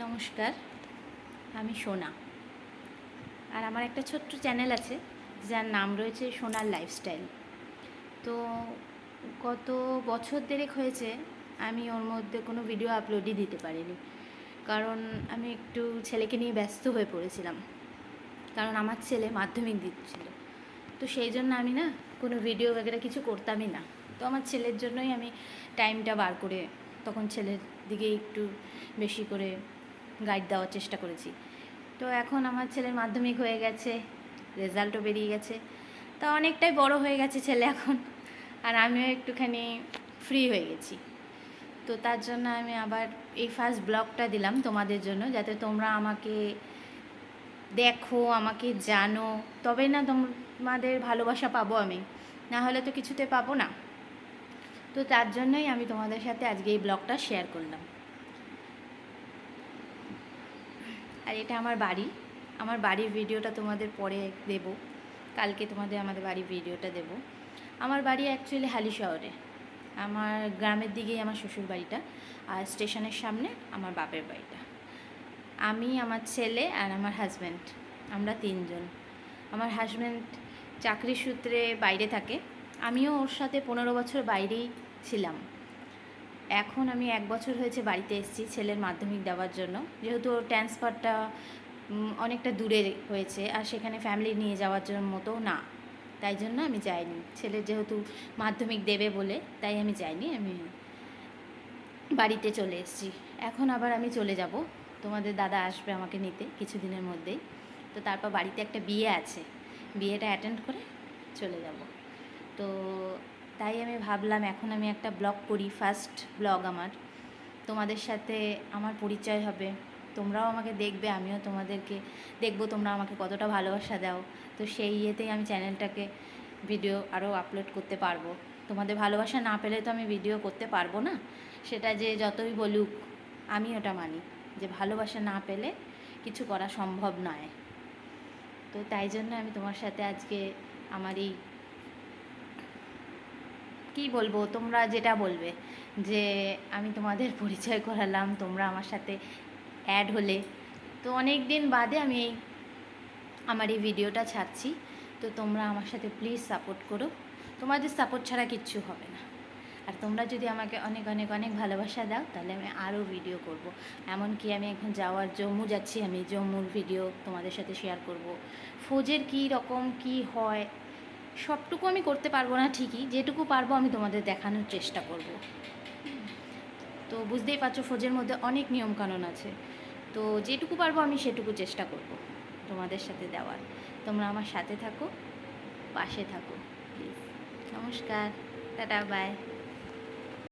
নমস্কার, আমি সোনা। আর আমার একটা ছোট্ট চ্যানেল আছে যার নাম রয়েছে সোনার লাইফস্টাইল। তো গত বছর দেড়েক হয়েছে আমি ওর মধ্যে কোনো ভিডিও আপলোডই দিতে পারিনি, কারণ আমি একটু ছেলেকে নিয়ে ব্যস্ত হয়ে পড়েছিলাম। কারণ আমার ছেলে মাধ্যমিক দিচ্ছিল, তো সেই জন্য আমি না কোনো ভিডিও বগেরা কিছু করতামই না। তো আমার ছেলের জন্যই আমি টাইমটা বার করে তখন ছেলের দিকে একটু বেশি করে গাইড দেওয়ার চেষ্টা করেছি। তো এখন আমার ছেলের মাধ্যমিক হয়ে গেছে, রেজাল্টও বেরিয়ে গেছে, তা অনেকটাই বড় হয়ে গেছে ছেলে এখন, আর আমিও একটুখানি ফ্রি হয়ে গেছি। তো তার জন্য আমি আবার এই ফার্স্ট ব্লগটা দিলাম তোমাদের জন্য, যাতে তোমরা আমাকে দেখো, আমাকে জানো, তবে না তোমাদের ভালোবাসা পাবো আমি, না হলে তো কিছুতে পাবো না। তো তার জন্যই আমি তোমাদের সাথে আজকে এই ব্লগটা শেয়ার করলাম। আর এটা আমার বাড়ি। আমার বাড়ির ভিডিওটা তোমাদের পরে দেব, কালকে তোমাদের আমাদের বাড়ির ভিডিওটা দেব। আমার বাড়ি অ্যাকচুয়ালি হালি শহরে, আমার গ্রামের দিকেই আমার শ্বশুর বাড়িটা, আর স্টেশনের সামনে আমার বাপের বাড়িটা। আমি, আমার ছেলে আর আমার হাজব্যান্ড, আমরা তিনজন। আমার হাজব্যান্ড চাকরির সূত্রে বাইরে থাকে, আমিও ওর সাথে 15 বছর বাইরেই ছিলাম। এখন আমি 1 বছর হয়েছে বাড়িতে এসেছি ছেলের মাধ্যমিক দেওয়ার জন্য, যেহেতু ওর ট্রান্সফারটা অনেকটা দূরে হয়েছে, আর সেখানে ফ্যামিলি নিয়ে যাওয়ার জন্য মতো না, তাই জন্য আমি যাইনি। ছেলের যেহেতু মাধ্যমিক দেবে বলে তাই আমি যাইনি, আমি বাড়িতে চলে এসেছি। এখন আবার আমি চলে যাব, তোমাদের দাদা আসবে আমাকে নিতে কিছুদিনের মধ্যেই। তো তারপর বাড়িতে একটা বিয়ে আছে, বিয়েটা অ্যাটেন্ড করে চলে যাব। তো তাই আমি ভাবলাম এখন আমি একটা ব্লগ করি, ফার্স্ট ব্লগ আমার, তোমাদের সাথে আমার পরিচয় হবে, তোমরাও আমাকে দেখবে, আমিও তোমাদেরকে দেখবো তোমরা আমাকে কতটা ভালোবাসা দাও। তো সেই ইয়েতেই আমি চ্যানেলটাকে ভিডিও আরও আপলোড করতে পারবো। তোমাদের ভালোবাসা না পেলে তো আমি ভিডিও করতে পারবো না, সেটা যে যতই বলুক আমি ওটা মানি, যে ভালোবাসা না পেলে কিছু করা সম্ভব নয়। তো তাই জন্য আমি তোমার সাথে আজকে আমার এই কী বলবো, তোমরা যেটা বলবে, যে আমি তোমাদের পরিচয় করালাম, তোমরা আমার সাথে অ্যাড হলে। তো অনেক দিন বাদে আমি আমার এই ভিডিওটা ছাড়ছি, তো তোমরা আমার সাথে প্লিজ সাপোর্ট করো, তোমাদের সাপোর্ট ছাড়া কিচ্ছু হবে না। আর তোমরা যদি আমাকে অনেক অনেক অনেক ভালোবাসা দাও, তাহলে আমি আরও ভিডিও করব। এমনকি আমি এখন জম্মু যাচ্ছি, আমি জম্মুর ভিডিও তোমাদের সাথে শেয়ার করব। ফৌজের কী রকম কী হয় সবটুকু আমি করতে পারবো না ঠিকই, যেটুকু পারবো আমি তোমাদের দেখানোর চেষ্টা করব। তো বুঝতেই পারছো ফৌজের মধ্যে অনেক নিয়মকানুন আছে, তো যেটুকু পারবো আমি সেটুকু চেষ্টা করব তোমাদের সাথে দেওয়ার। তোমরা আমার সাথে থাকো, পাশে থাকো প্লিজ। নমস্কার, টাটা, বাই।